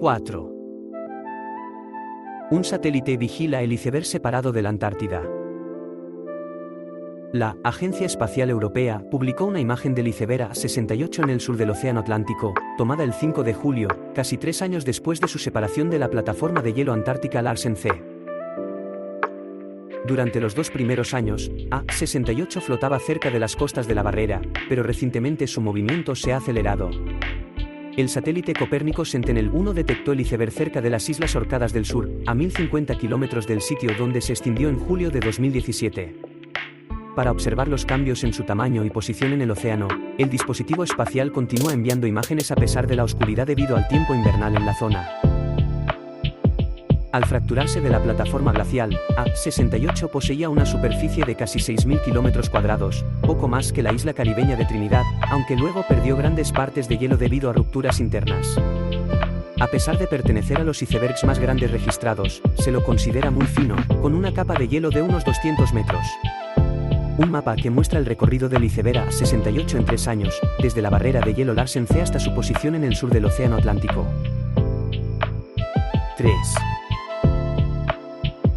4. Un satélite vigila el iceberg separado de la Antártida. La Agencia Espacial Europea publicó una imagen del iceberg A68 en el sur del Océano Atlántico, tomada el 5 de julio, casi 3 años después de su separación de la plataforma de hielo antártica Larsen C. Durante los 2 primeros años, A68 flotaba cerca de las costas de la barrera, pero recientemente su movimiento se ha acelerado. El satélite Copérnico Sentinel-1 detectó el iceberg cerca de las Islas Orcadas del Sur, a 1050 kilómetros del sitio donde se extinguió en julio de 2017. Para observar los cambios en su tamaño y posición en el océano, el dispositivo espacial continúa enviando imágenes a pesar de la oscuridad debido al tiempo invernal en la zona. Al fracturarse de la plataforma glacial, A68 poseía una superficie de casi 6.000 kilómetros cuadrados, poco más que la isla caribeña de Trinidad, aunque luego perdió grandes partes de hielo debido a rupturas internas. A pesar de pertenecer a los icebergs más grandes registrados, se lo considera muy fino, con una capa de hielo de unos 200 metros. Un mapa que muestra el recorrido del iceberg A68 en 3 años, desde la barrera de hielo Larsen C hasta su posición en el sur del Océano Atlántico. 3.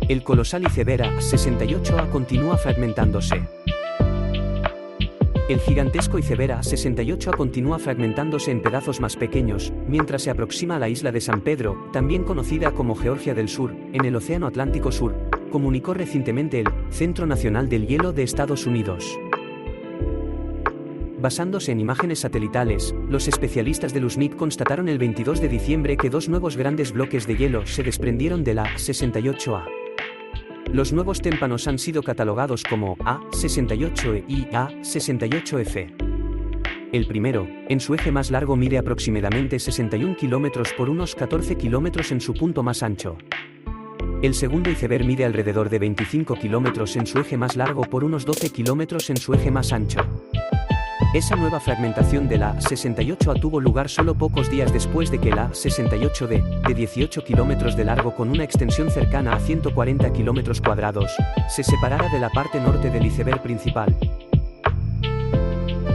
El colosal iceberg A68 continúa fragmentándose. El gigantesco iceberg A68 continúa fragmentándose en pedazos más pequeños, mientras se aproxima a la isla de San Pedro, también conocida como Georgia del Sur, en el Océano Atlántico Sur, comunicó recientemente el Centro Nacional del Hielo de Estados Unidos. Basándose en imágenes satelitales, los especialistas del USNIC constataron el 22 de diciembre que 2 nuevos grandes bloques de hielo se desprendieron de la A68A. Los nuevos témpanos han sido catalogados como A68E y A68F. El primero, en su eje más largo mide aproximadamente 61 kilómetros por unos 14 kilómetros en su punto más ancho. El segundo iceberg mide alrededor de 25 kilómetros en su eje más largo por unos 12 kilómetros en su eje más ancho. Esa nueva fragmentación de la A68A tuvo lugar solo pocos días después de que la A68D, de 18 kilómetros de largo con una extensión cercana a 140 kilómetros cuadrados, se separara de la parte norte del iceberg principal.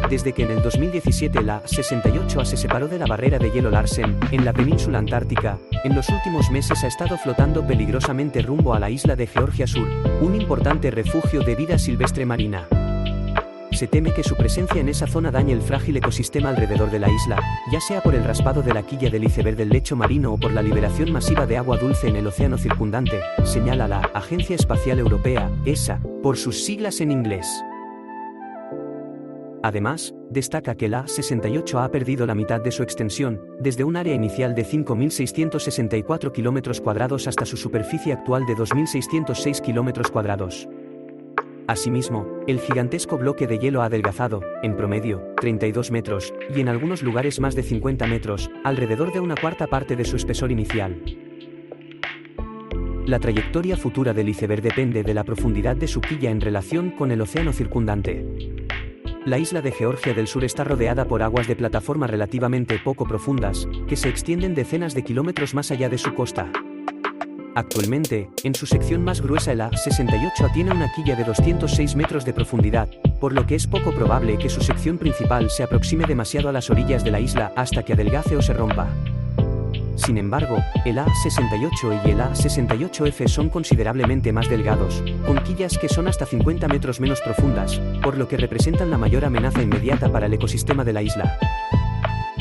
Desde que en el 2017 la A68A se separó de la barrera de hielo Larsen, en la península antártica, en los últimos meses ha estado flotando peligrosamente rumbo a la isla de Georgia Sur, un importante refugio de vida silvestre marina. Se teme que su presencia en esa zona dañe el frágil ecosistema alrededor de la isla, ya sea por el raspado de la quilla del iceberg del lecho marino o por la liberación masiva de agua dulce en el océano circundante, señala la Agencia Espacial Europea, ESA, por sus siglas en inglés. Además, destaca que la A68 ha perdido la mitad de su extensión, desde un área inicial de 5.664 kilómetros cuadrados hasta su superficie actual de 2.606 kilómetros cuadrados. Asimismo, el gigantesco bloque de hielo ha adelgazado, en promedio, 32 metros, y en algunos lugares más de 50 metros, alrededor de una cuarta parte de su espesor inicial. La trayectoria futura del iceberg depende de la profundidad de su quilla en relación con el océano circundante. La isla de Georgia del Sur está rodeada por aguas de plataforma relativamente poco profundas, que se extienden decenas de kilómetros más allá de su costa. Actualmente, en su sección más gruesa el A68 tiene una quilla de 206 metros de profundidad, por lo que es poco probable que su sección principal se aproxime demasiado a las orillas de la isla hasta que adelgace o se rompa. Sin embargo, el A68 y el A68F son considerablemente más delgados, con quillas que son hasta 50 metros menos profundas, por lo que representan la mayor amenaza inmediata para el ecosistema de la isla.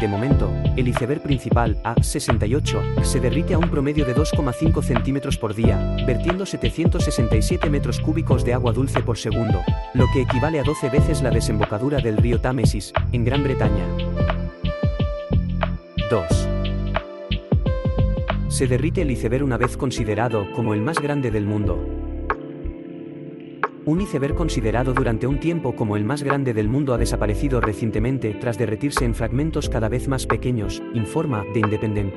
De momento, el iceberg principal, A68, se derrite a un promedio de 2,5 centímetros por día, vertiendo 767 metros cúbicos de agua dulce por segundo, lo que equivale a 12 veces la desembocadura del río Támesis, en Gran Bretaña. 2. Se derrite el iceberg una vez considerado como el más grande del mundo. Un iceberg considerado durante un tiempo como el más grande del mundo ha desaparecido recientemente tras derretirse en fragmentos cada vez más pequeños, informa The Independent.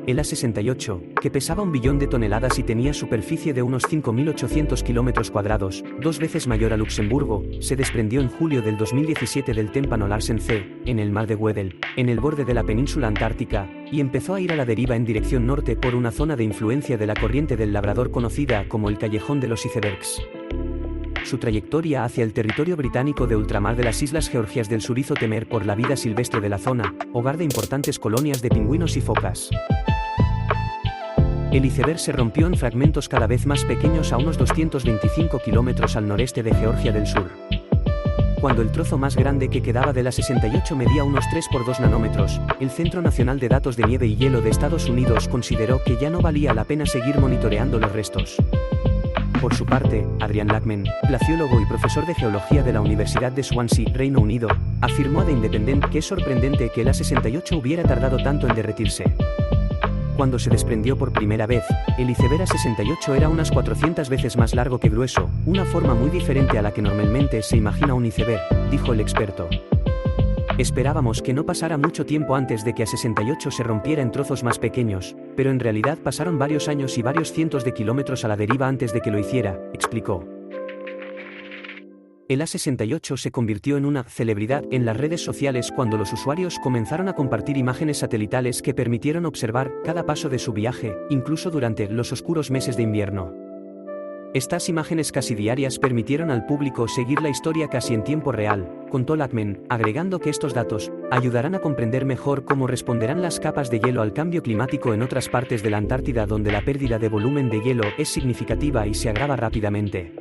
El A68, que pesaba 1 billón de toneladas y tenía superficie de unos 5.800 kilómetros cuadrados, 2 veces mayor a Luxemburgo, se desprendió en julio del 2017 del témpano Larsen C, en el mar de Weddell, en el borde de la península antártica, y empezó a ir a la deriva en dirección norte por una zona de influencia de la corriente del Labrador conocida como el Callejón de los Icebergs. Su trayectoria hacia el territorio británico de ultramar de las Islas Georgias del Sur hizo temer por la vida silvestre de la zona, hogar de importantes colonias de pingüinos y focas. El iceberg se rompió en fragmentos cada vez más pequeños a unos 225 kilómetros al noreste de Georgia del Sur. Cuando el trozo más grande que quedaba de la 68 medía unos 3 por 2 nanómetros, el Centro Nacional de Datos de Nieve y Hielo de Estados Unidos consideró que ya no valía la pena seguir monitoreando los restos. Por su parte, Adrian Lackman, glaciólogo y profesor de geología de la Universidad de Swansea, Reino Unido, afirmó a The Independent que es sorprendente que el A68 hubiera tardado tanto en derretirse. Cuando se desprendió por primera vez, el iceberg A68 era unas 400 veces más largo que grueso, una forma muy diferente a la que normalmente se imagina un iceberg, dijo el experto. Esperábamos que no pasara mucho tiempo antes de que A68 se rompiera en trozos más pequeños, pero en realidad pasaron varios años y varios cientos de kilómetros a la deriva antes de que lo hiciera, explicó. El A68 se convirtió en una celebridad en las redes sociales cuando los usuarios comenzaron a compartir imágenes satelitales que permitieron observar cada paso de su viaje, incluso durante los oscuros meses de invierno. Estas imágenes casi diarias permitieron al público seguir la historia casi en tiempo real, contó Lackman, agregando que estos datos ayudarán a comprender mejor cómo responderán las capas de hielo al cambio climático en otras partes de la Antártida donde la pérdida de volumen de hielo es significativa y se agrava rápidamente.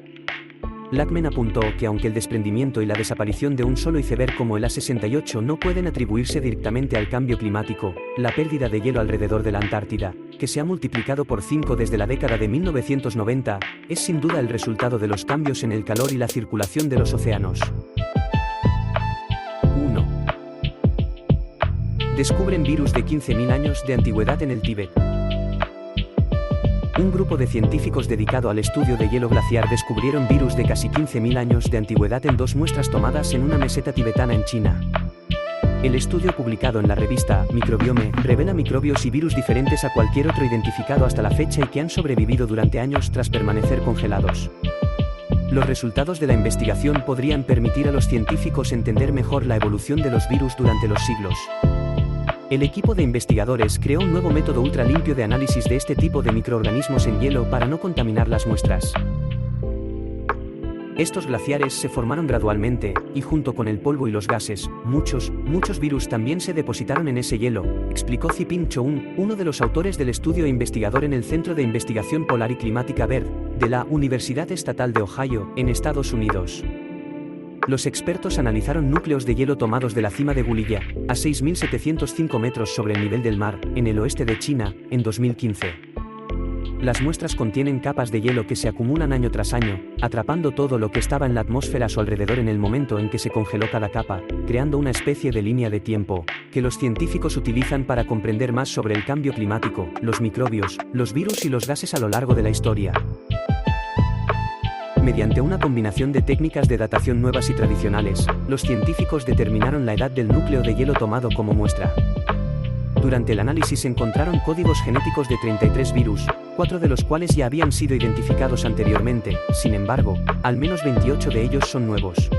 Lackman apuntó que aunque el desprendimiento y la desaparición de un solo iceberg como el A68 no pueden atribuirse directamente al cambio climático, la pérdida de hielo alrededor de la Antártida, que se ha multiplicado por 5 desde la década de 1990, es sin duda el resultado de los cambios en el calor y la circulación de los océanos. 1. Descubren virus de 15.000 años de antigüedad en el Tíbet. Un grupo de científicos dedicado al estudio de hielo glaciar descubrieron virus de casi 15.000 años de antigüedad en 2 muestras tomadas en una meseta tibetana en China. El estudio publicado en la revista Microbiome revela microbios y virus diferentes a cualquier otro identificado hasta la fecha y que han sobrevivido durante años tras permanecer congelados. Los resultados de la investigación podrían permitir a los científicos entender mejor la evolución de los virus durante los siglos. El equipo de investigadores creó un nuevo método ultra limpio de análisis de este tipo de microorganismos en hielo para no contaminar las muestras. Estos glaciares se formaron gradualmente, y junto con el polvo y los gases, muchos virus también se depositaron en ese hielo, explicó Ziping Choun, uno de los autores del estudio e investigador en el Centro de Investigación Polar y Climática BERD, de la Universidad Estatal de Ohio, en Estados Unidos. Los expertos analizaron núcleos de hielo tomados de la cima de Gulilla, a 6.705 metros sobre el nivel del mar, en el oeste de China, en 2015. Las muestras contienen capas de hielo que se acumulan año tras año, atrapando todo lo que estaba en la atmósfera a su alrededor en el momento en que se congeló cada capa, creando una especie de línea de tiempo, que los científicos utilizan para comprender más sobre el cambio climático, los microbios, los virus y los gases a lo largo de la historia. Mediante una combinación de técnicas de datación nuevas y tradicionales, los científicos determinaron la edad del núcleo de hielo tomado como muestra. Durante el análisis encontraron códigos genéticos de 33 virus, 4 de los cuales ya habían sido identificados anteriormente, sin embargo, al menos 28 de ellos son nuevos.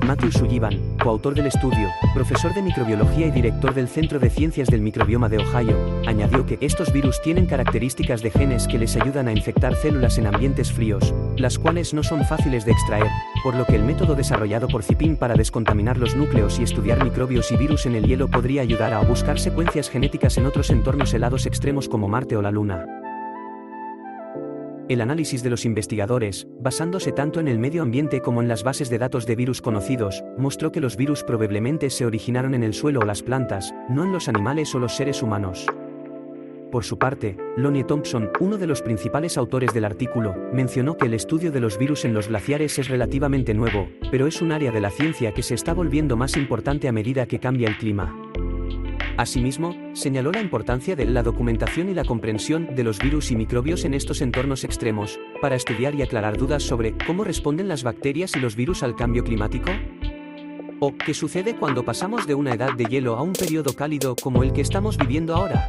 Matthew Sullivan, coautor del estudio, profesor de microbiología y director del Centro de Ciencias del Microbioma de Ohio, añadió que estos virus tienen características de genes que les ayudan a infectar células en ambientes fríos, las cuales no son fáciles de extraer, por lo que el método desarrollado por Ziping para descontaminar los núcleos y estudiar microbios y virus en el hielo podría ayudar a buscar secuencias genéticas en otros entornos helados extremos como Marte o la Luna. El análisis de los investigadores, basándose tanto en el medio ambiente como en las bases de datos de virus conocidos, mostró que los virus probablemente se originaron en el suelo o las plantas, no en los animales o los seres humanos. Por su parte, Lonnie Thompson, uno de los principales autores del artículo, mencionó que el estudio de los virus en los glaciares es relativamente nuevo, pero es un área de la ciencia que se está volviendo más importante a medida que cambia el clima. Asimismo, señaló la importancia de la documentación y la comprensión de los virus y microbios en estos entornos extremos, para estudiar y aclarar dudas sobre cómo responden las bacterias y los virus al cambio climático. ¿O qué sucede cuando pasamos de una edad de hielo a un periodo cálido como el que estamos viviendo ahora?